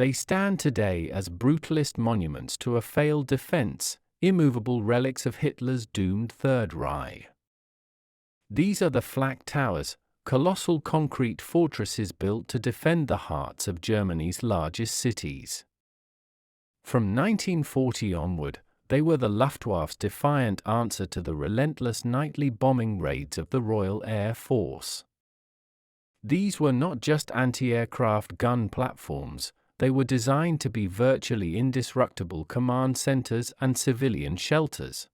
They stand today as brutalist monuments to a failed defense, immovable relics of Hitler's doomed Third Reich. These are the Flak Towers, colossal concrete fortresses built to defend the hearts of Germany's largest cities. From 1940 onward, they were the Luftwaffe's defiant answer to the relentless nightly bombing raids of the Royal Air Force. These were not just anti-aircraft gun platforms, they were designed to be virtually indestructible command centers and civilian shelters.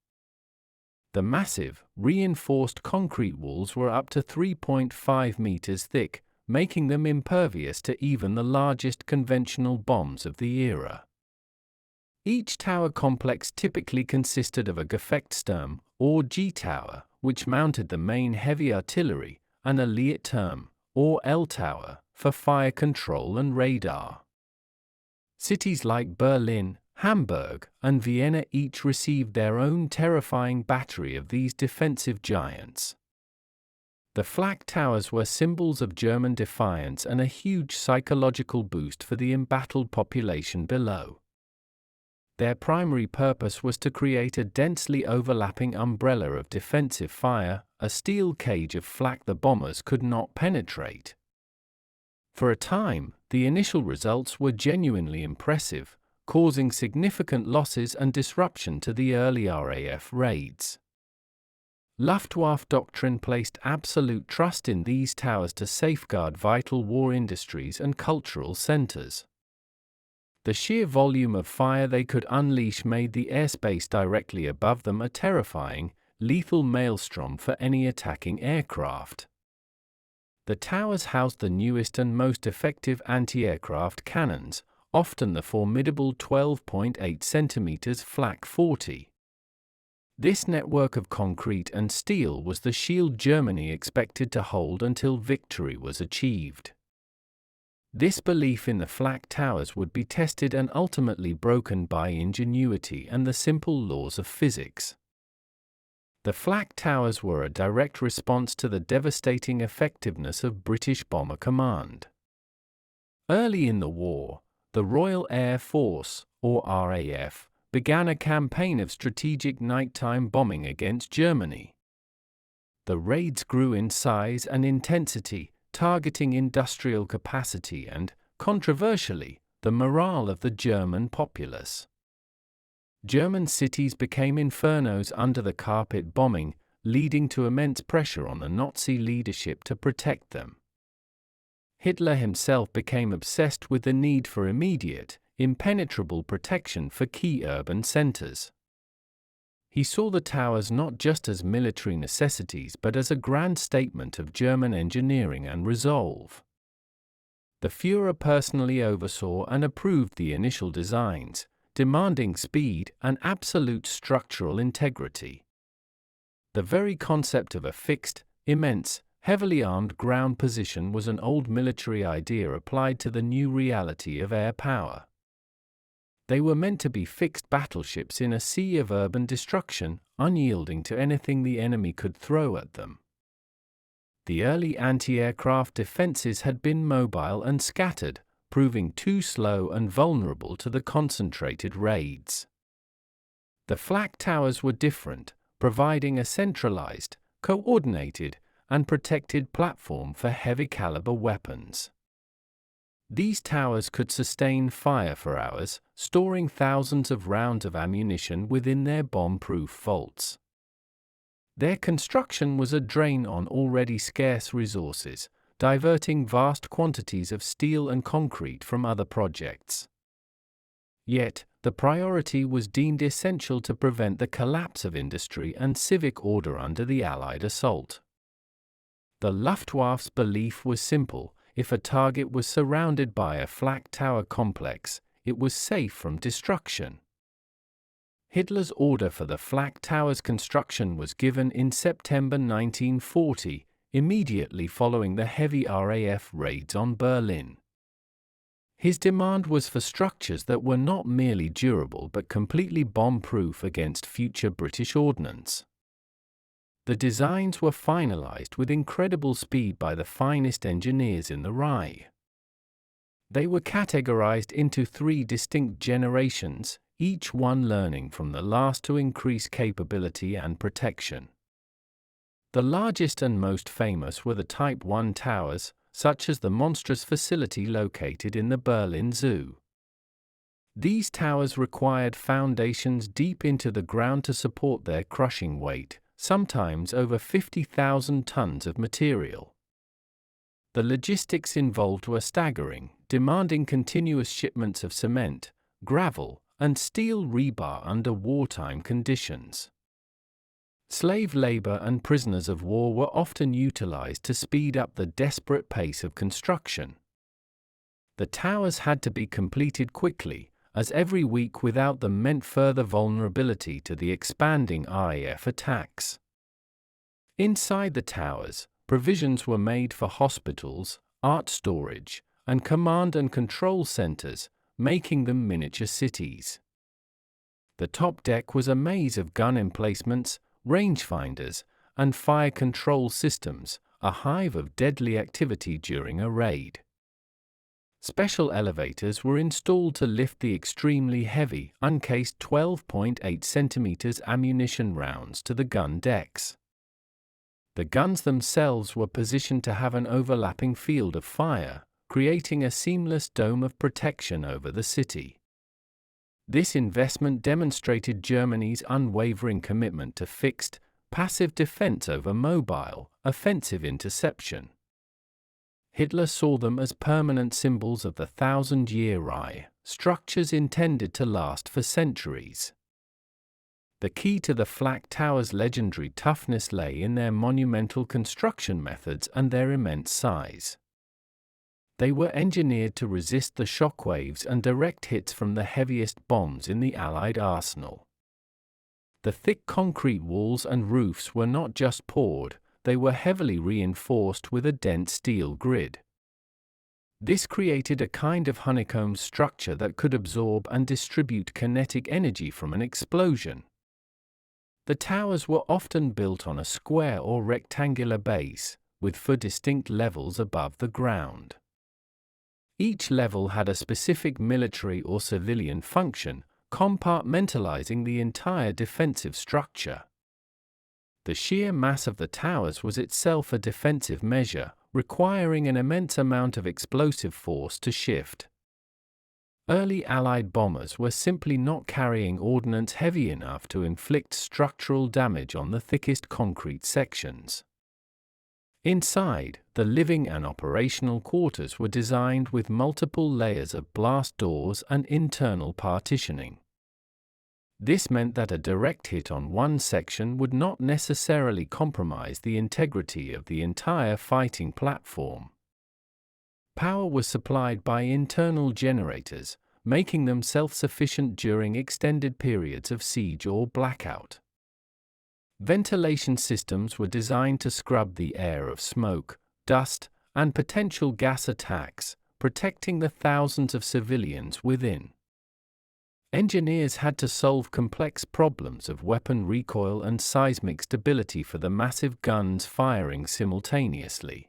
The massive, reinforced concrete walls were up to 3.5 meters thick, making them impervious to even the largest conventional bombs of the era. Each tower complex typically consisted of a Gefechtsturm, or G-tower, which mounted the main heavy artillery, and a Leitturm, or L-tower, for fire control and radar. Cities like Berlin, Hamburg, and Vienna each received their own terrifying battery of these defensive giants. The Flak Towers were symbols of German defiance and a huge psychological boost for the embattled population below. Their primary purpose was to create a densely overlapping umbrella of defensive fire, a steel cage of flak the bombers could not penetrate. For a time, the initial results were genuinely impressive, causing significant losses and disruption to the early RAF raids. Luftwaffe doctrine placed absolute trust in these towers to safeguard vital war industries and cultural centers. The sheer volume of fire they could unleash made the airspace directly above them a terrifying, lethal maelstrom for any attacking aircraft. The towers housed the newest and most effective anti-aircraft cannons, often the formidable 12.8 cm Flak 40. This network of concrete and steel was the shield Germany expected to hold until victory was achieved. This belief in the Flak Towers would be tested and ultimately broken by ingenuity and the simple laws of physics. The Flak Towers were a direct response to the devastating effectiveness of British Bomber Command. Early in the war, the Royal Air Force, or RAF, began a campaign of strategic nighttime bombing against Germany. The raids grew in size and intensity, targeting industrial capacity and, controversially, the morale of the German populace. German cities became infernos under the carpet bombing, leading to immense pressure on the Nazi leadership to protect them. Hitler himself became obsessed with the need for immediate, impenetrable protection for key urban centers. He saw the towers not just as military necessities but as a grand statement of German engineering and resolve. The Führer personally oversaw and approved the initial designs, demanding speed and absolute structural integrity. The very concept of a fixed, immense, heavily armed ground position was an old military idea applied to the new reality of air power. They were meant to be fixed battleships in a sea of urban destruction, unyielding to anything the enemy could throw at them. The early anti-aircraft defenses had been mobile and scattered, proving too slow and vulnerable to the concentrated raids. The Flak Towers were different, providing a centralized, coordinated, and protected platform for heavy-caliber weapons. These towers could sustain fire for hours, storing thousands of rounds of ammunition within their bomb-proof vaults. Their construction was a drain on already scarce resources, diverting vast quantities of steel and concrete from other projects. Yet, the priority was deemed essential to prevent the collapse of industry and civic order under the Allied assault. The Luftwaffe's belief was simple: if a target was surrounded by a Flak Tower complex, it was safe from destruction. Hitler's order for the Flak Tower's construction was given in September 1940, immediately following the heavy RAF raids on Berlin. His demand was for structures that were not merely durable but completely bomb-proof against future British ordnance. The designs were finalized with incredible speed by the finest engineers in the Reich. They were categorized into 3 distinct generations, each one learning from the last to increase capability and protection. The largest and most famous were the Type 1 towers, such as the monstrous facility located in the Berlin Zoo. These towers required foundations deep into the ground to support their crushing weight, sometimes over 50,000 tons of material. The logistics involved were staggering, demanding continuous shipments of cement, gravel, and steel rebar under wartime conditions. Slave labor and prisoners of war were often utilized to speed up the desperate pace of construction. The towers had to be completed quickly, as every week without them meant further vulnerability to the expanding RAF attacks. Inside the towers, provisions were made for hospitals, art storage, and command and control centers, making them miniature cities. The top deck was a maze of gun emplacements, rangefinders, and fire control systems, a hive of deadly activity during a raid. Special elevators were installed to lift the extremely heavy, uncased 12.8 cm ammunition rounds to the gun decks. The guns themselves were positioned to have an overlapping field of fire, creating a seamless dome of protection over the city. This investment demonstrated Germany's unwavering commitment to fixed, passive defense over mobile, offensive interception. Hitler saw them as permanent symbols of the thousand-year Reich, structures intended to last for centuries. The key to the Flak Towers' legendary toughness lay in their monumental construction methods and their immense size. They were engineered to resist the shockwaves and direct hits from the heaviest bombs in the Allied arsenal. The thick concrete walls and roofs were not just poured, they were heavily reinforced with a dense steel grid. This created a kind of honeycomb structure that could absorb and distribute kinetic energy from an explosion. The towers were often built on a square or rectangular base, with 4 distinct levels above the ground. Each level had a specific military or civilian function, compartmentalizing the entire defensive structure. The sheer mass of the towers was itself a defensive measure, requiring an immense amount of explosive force to shift. Early Allied bombers were simply not carrying ordnance heavy enough to inflict structural damage on the thickest concrete sections. Inside, the living and operational quarters were designed with multiple layers of blast doors and internal partitioning. This meant that a direct hit on one section would not necessarily compromise the integrity of the entire fighting platform. Power was supplied by internal generators, making them self-sufficient during extended periods of siege or blackout. Ventilation systems were designed to scrub the air of smoke, dust, and potential gas attacks, protecting the thousands of civilians within. Engineers had to solve complex problems of weapon recoil and seismic stability for the massive guns firing simultaneously.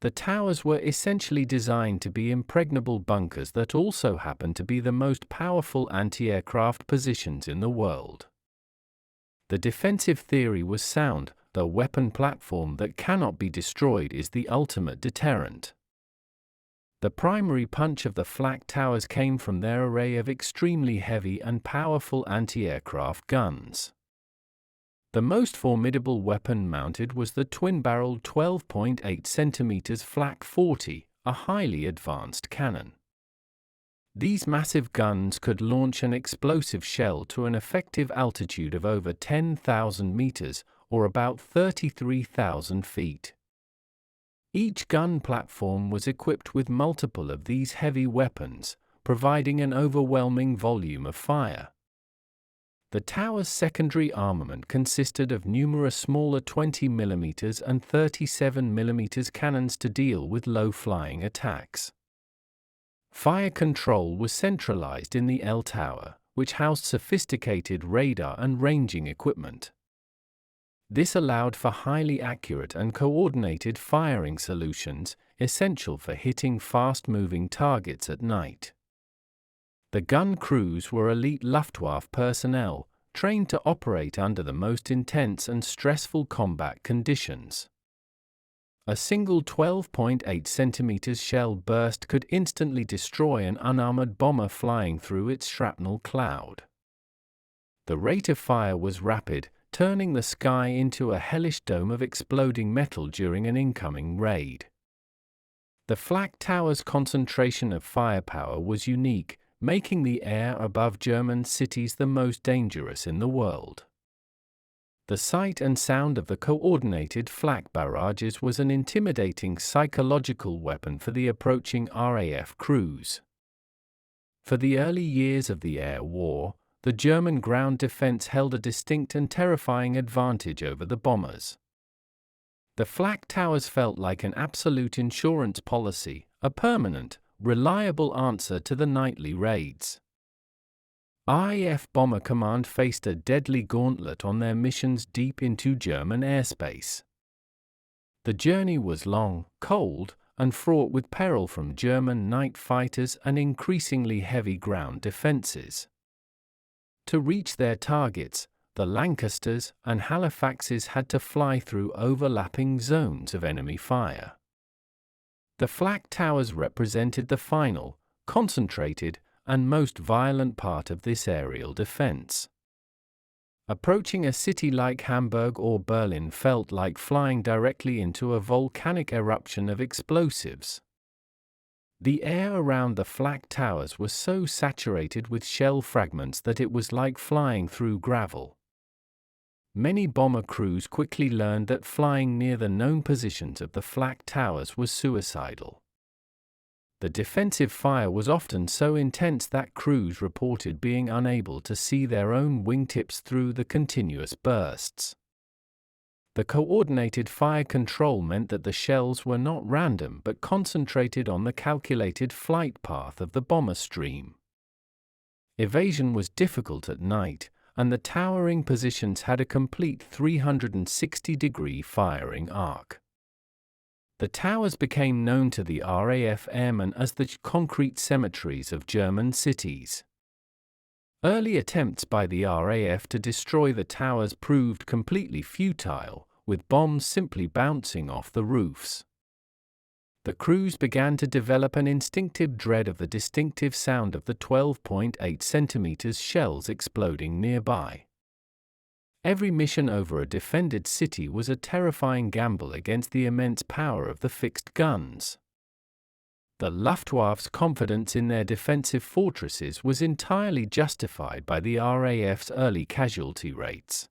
The towers were essentially designed to be impregnable bunkers that also happened to be the most powerful anti-aircraft positions in the world. The defensive theory was sound: the weapon platform that cannot be destroyed is the ultimate deterrent. The primary punch of the Flak Towers came from their array of extremely heavy and powerful anti-aircraft guns. The most formidable weapon mounted was the twin-barreled 12.8 cm Flak 40, a highly advanced cannon. These massive guns could launch an explosive shell to an effective altitude of over 10,000 meters, or about 33,000 feet. Each gun platform was equipped with multiple of these heavy weapons, providing an overwhelming volume of fire. The tower's secondary armament consisted of numerous smaller 20mm and 37mm cannons to deal with low-flying attacks. Fire control was centralized in the L Tower, which housed sophisticated radar and ranging equipment. This allowed for highly accurate and coordinated firing solutions, essential for hitting fast-moving targets at night. The gun crews were elite Luftwaffe personnel, trained to operate under the most intense and stressful combat conditions. A single 12.8 cm shell burst could instantly destroy an unarmored bomber flying through its shrapnel cloud. The rate of fire was rapid, turning the sky into a hellish dome of exploding metal during an incoming raid. The Flak Tower's concentration of firepower was unique, making the air above German cities the most dangerous in the world. The sight and sound of the coordinated flak barrages was an intimidating psychological weapon for the approaching RAF crews. For the early years of the air war, the German ground defense held a distinct and terrifying advantage over the bombers. The flak towers felt like an absolute insurance policy, a permanent, reliable answer to the nightly raids. RAF Bomber Command faced a deadly gauntlet on their missions deep into German airspace. The journey was long, cold, and fraught with peril from German night fighters and increasingly heavy ground defenses. To reach their targets, the Lancasters and Halifaxes had to fly through overlapping zones of enemy fire. The flak towers represented the final, concentrated, and most violent part of this aerial defense. Approaching a city like Hamburg or Berlin felt like flying directly into a volcanic eruption of explosives. The air around the flak towers was so saturated with shell fragments that it was like flying through gravel. Many bomber crews quickly learned that flying near the known positions of the flak towers was suicidal. The defensive fire was often so intense that crews reported being unable to see their own wingtips through the continuous bursts. The coordinated fire control meant that the shells were not random but concentrated on the calculated flight path of the bomber stream. Evasion was difficult at night, and the towering positions had a complete 360-degree firing arc. The towers became known to the RAF airmen as the concrete cemeteries of German cities. Early attempts by the RAF to destroy the towers proved completely futile, with bombs simply bouncing off the roofs. The crews began to develop an instinctive dread of the distinctive sound of the 12.8 cm shells exploding nearby. Every mission over a defended city was a terrifying gamble against the immense power of the fixed guns. The Luftwaffe's confidence in their defensive fortresses was entirely justified by the RAF's early casualty rates.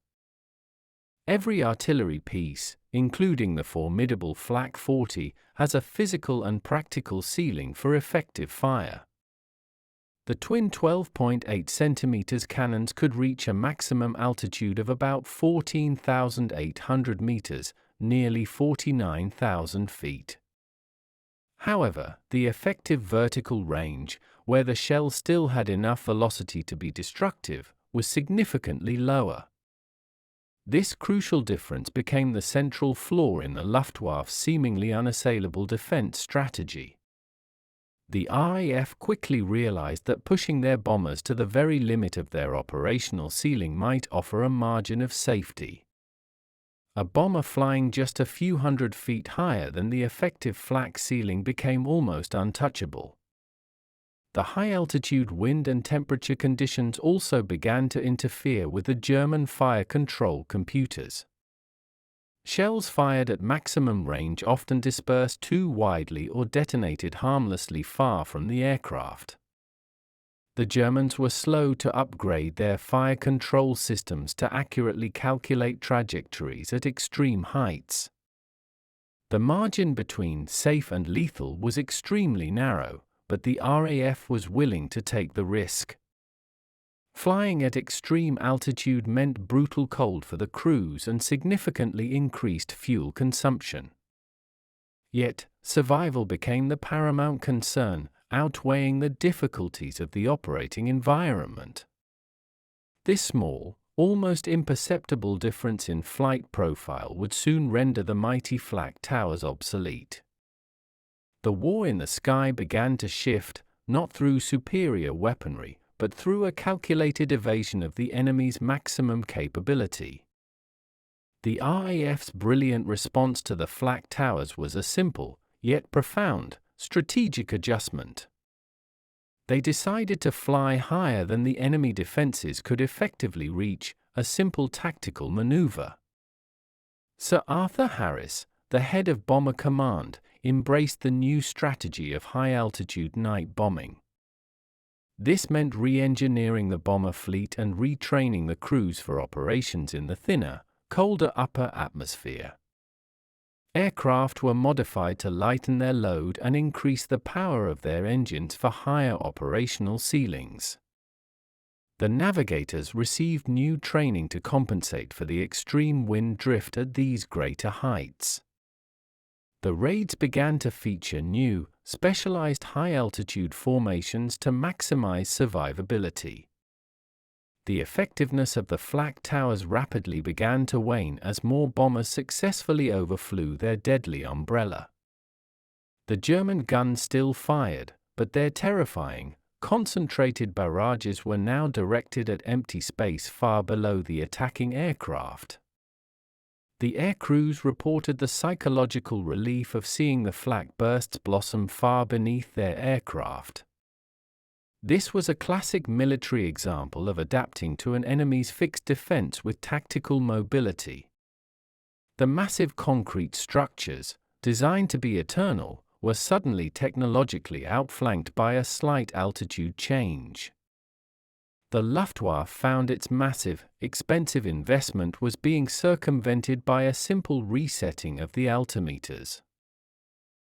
Every artillery piece, including the formidable Flak 40, has a physical and practical ceiling for effective fire. The twin 12.8 cm cannons could reach a maximum altitude of about 14,800 meters, nearly 49,000 feet. However, the effective vertical range, where the shell still had enough velocity to be destructive, was significantly lower. This crucial difference became the central flaw in the Luftwaffe's seemingly unassailable defense strategy. The RAF quickly realized that pushing their bombers to the very limit of their operational ceiling might offer a margin of safety. A bomber flying just a few hundred feet higher than the effective flak ceiling became almost untouchable. The high-altitude wind and temperature conditions also began to interfere with the German fire control computers. Shells fired at maximum range often dispersed too widely or detonated harmlessly far from the aircraft. The Germans were slow to upgrade their fire control systems to accurately calculate trajectories at extreme heights. The margin between safe and lethal was extremely narrow, but the RAF was willing to take the risk. Flying at extreme altitude meant brutal cold for the crews and significantly increased fuel consumption. Yet, survival became the paramount concern, outweighing the difficulties of the operating environment. This small, almost imperceptible difference in flight profile would soon render the mighty flak towers obsolete. The war in the sky began to shift, not through superior weaponry, but through a calculated evasion of the enemy's maximum capability. The RAF's brilliant response to the flak towers was a simple, yet profound, strategic adjustment. They decided to fly higher than the enemy defenses could effectively reach, a simple tactical maneuver. Sir Arthur Harris, the head of Bomber Command, embraced the new strategy of high-altitude night bombing. This meant re-engineering the bomber fleet and retraining the crews for operations in the thinner, colder upper atmosphere. Aircraft were modified to lighten their load and increase the power of their engines for higher operational ceilings. The navigators received new training to compensate for the extreme wind drift at these greater heights. The raids began to feature new, specialized high-altitude formations to maximize survivability. The effectiveness of the flak towers rapidly began to wane as more bombers successfully overflew their deadly umbrella. The German guns still fired, but their terrifying, concentrated barrages were now directed at empty space far below the attacking aircraft. The air crews reported the psychological relief of seeing the flak bursts blossom far beneath their aircraft. This was a classic military example of adapting to an enemy's fixed defense with tactical mobility. The massive concrete structures, designed to be eternal, were suddenly technologically outflanked by a slight altitude change. The Luftwaffe found its massive, expensive investment was being circumvented by a simple resetting of the altimeters.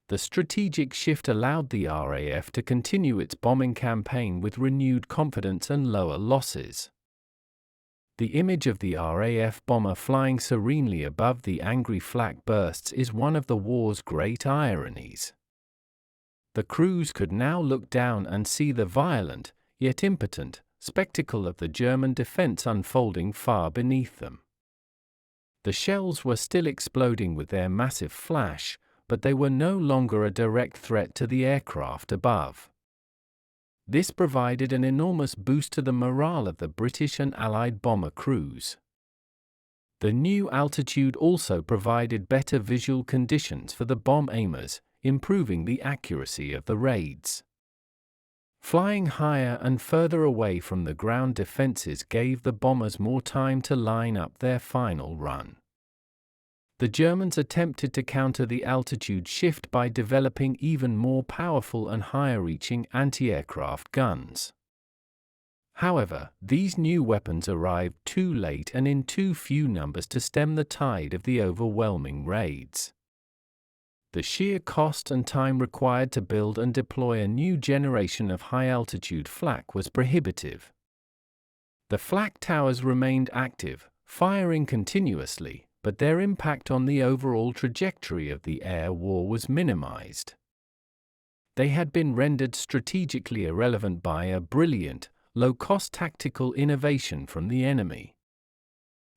The strategic shift allowed the RAF to continue its bombing campaign with renewed confidence and lower losses. The image of the RAF bomber flying serenely above the angry flak bursts is one of the war's great ironies. The crews could now look down and see the violent, yet impotent, spectacle of the German defense unfolding far beneath them. The shells were still exploding with their massive flash, but they were no longer a direct threat to the aircraft above. This provided an enormous boost to the morale of the British and Allied bomber crews. The new altitude also provided better visual conditions for the bomb aimers, improving the accuracy of the raids. Flying higher and further away from the ground defenses gave the bombers more time to line up their final run. The Germans attempted to counter the altitude shift by developing even more powerful and higher-reaching anti-aircraft guns. However, these new weapons arrived too late and in too few numbers to stem the tide of the overwhelming raids. The sheer cost and time required to build and deploy a new generation of high-altitude flak was prohibitive. The flak towers remained active, firing continuously, but their impact on the overall trajectory of the air war was minimized. They had been rendered strategically irrelevant by a brilliant, low-cost tactical innovation from the enemy.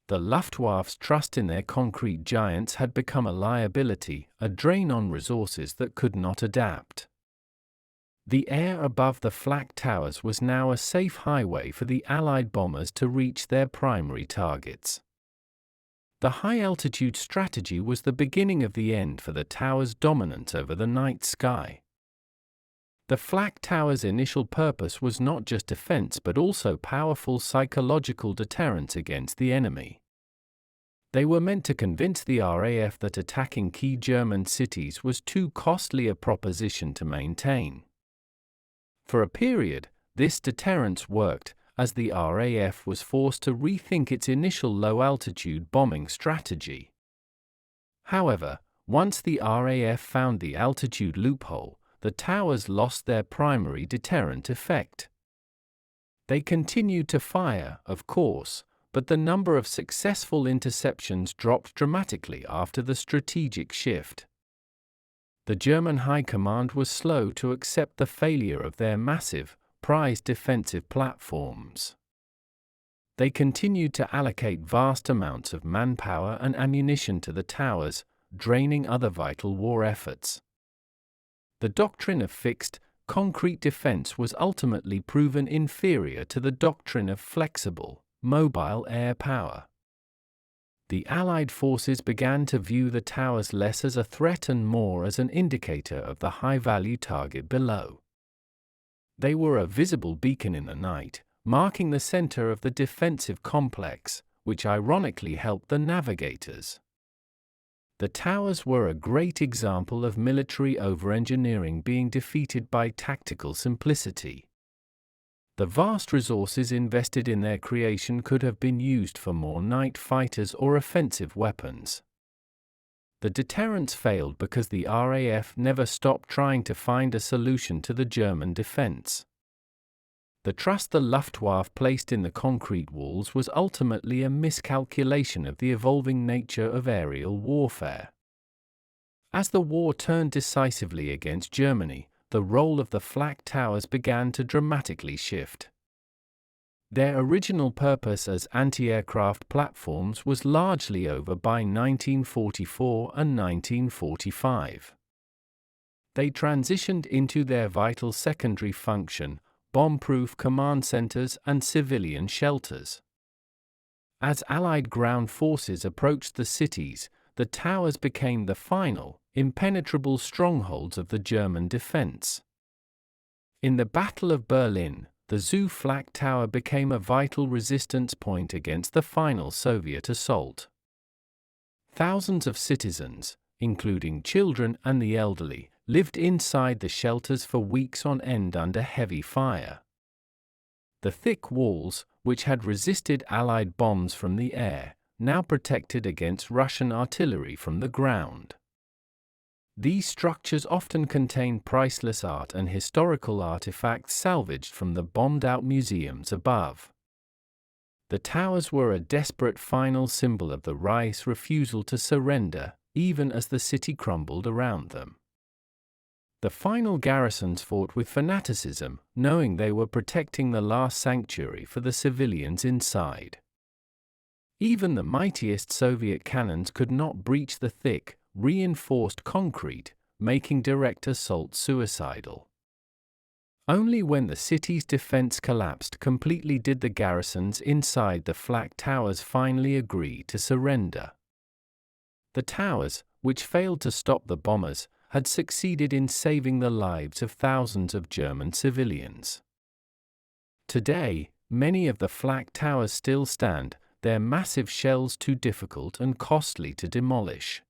The Luftwaffe's trust in their concrete giants had become a liability, a drain on resources that could not adapt. The air above the flak towers was now a safe highway for the Allied bombers to reach their primary targets. The high-altitude strategy was the beginning of the end for the towers' dominance over the night sky. The flak towers' initial purpose was not just defense but also powerful psychological deterrence against the enemy. They were meant to convince the RAF that attacking key German cities was too costly a proposition to maintain. For a period, this deterrence worked, as the RAF was forced to rethink its initial low-altitude bombing strategy. However, once the RAF found the altitude loophole, the towers lost their primary deterrent effect. They continued to fire, of course, but the number of successful interceptions dropped dramatically after the strategic shift. The German High Command was slow to accept the failure of their massive, prized defensive platforms. They continued to allocate vast amounts of manpower and ammunition to the towers, draining other vital war efforts. The doctrine of fixed, concrete defense was ultimately proven inferior to the doctrine of flexible, mobile air power. The Allied forces began to view the towers less as a threat and more as an indicator of the high-value target below. They were a visible beacon in the night, marking the center of the defensive complex, which ironically helped the navigators. The towers were a great example of military over-engineering being defeated by tactical simplicity. The vast resources invested in their creation could have been used for more night fighters or offensive weapons. The deterrence failed because the RAF never stopped trying to find a solution to the German defense. The trust the Luftwaffe placed in the concrete walls was ultimately a miscalculation of the evolving nature of aerial warfare. As the war turned decisively against Germany, the role of the Flak towers began to dramatically shift. Their original purpose as anti-aircraft platforms was largely over by 1944 and 1945. They transitioned into their vital secondary function, bomb-proof command centers and civilian shelters. As Allied ground forces approached the cities, the towers became the final, impenetrable strongholds of the German defense. In the Battle of Berlin, the Flak Tower became a vital resistance point against the final Soviet assault. Thousands of citizens, including children and the elderly, lived inside the shelters for weeks on end under heavy fire. The thick walls, which had resisted Allied bombs from the air, now protected against Russian artillery from the ground. These structures often contain priceless art and historical artifacts salvaged from the bombed-out museums above. The towers were a desperate final symbol of the Reich's refusal to surrender, even as the city crumbled around them. The final garrisons fought with fanaticism, knowing they were protecting the last sanctuary for the civilians inside. Even the mightiest Soviet cannons could not breach the thick, reinforced concrete, making direct assault suicidal. Only when the city's defense collapsed completely did the garrisons inside the Flak towers finally agree to surrender. The towers, which failed to stop the bombers, had succeeded in saving the lives of thousands of German civilians. Today, many of the Flak towers still stand, their massive shells too difficult and costly to demolish.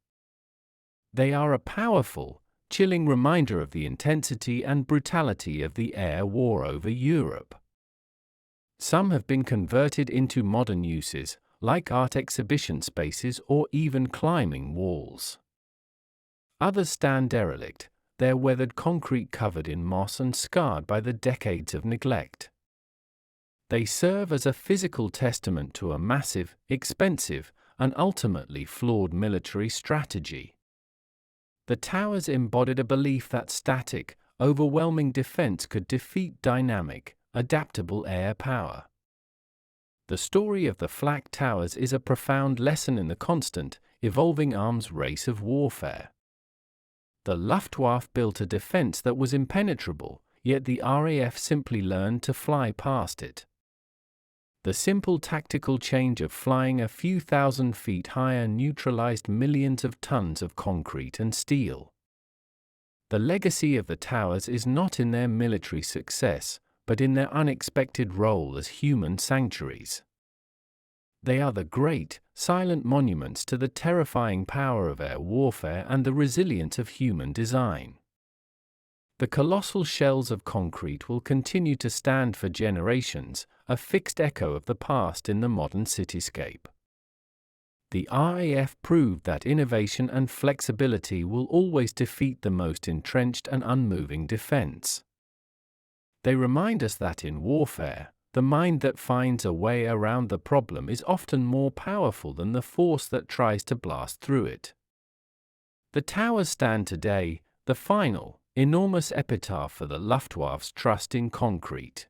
They are a powerful, chilling reminder of the intensity and brutality of the air war over Europe. Some have been converted into modern uses, like art exhibition spaces or even climbing walls. Others stand derelict, their weathered concrete covered in moss and scarred by the decades of neglect. They serve as a physical testament to a massive, expensive, and ultimately flawed military strategy. The towers embodied a belief that static, overwhelming defense could defeat dynamic, adaptable air power. The story of the Flak towers is a profound lesson in the constant, evolving arms race of warfare. The Luftwaffe built a defense that was impenetrable, yet the RAF simply learned to fly past it. The simple tactical change of flying a few thousand feet higher neutralized millions of tons of concrete and steel. The legacy of the towers is not in their military success, but in their unexpected role as human sanctuaries. They are the great, silent monuments to the terrifying power of air warfare and the resilience of human design. The colossal shells of concrete will continue to stand for generations, a fixed echo of the past in the modern cityscape. The RAF proved that innovation and flexibility will always defeat the most entrenched and unmoving defense. They remind us that in warfare, the mind that finds a way around the problem is often more powerful than the force that tries to blast through it. The towers stand today, the final, enormous epitaph for the Luftwaffe's trust in concrete.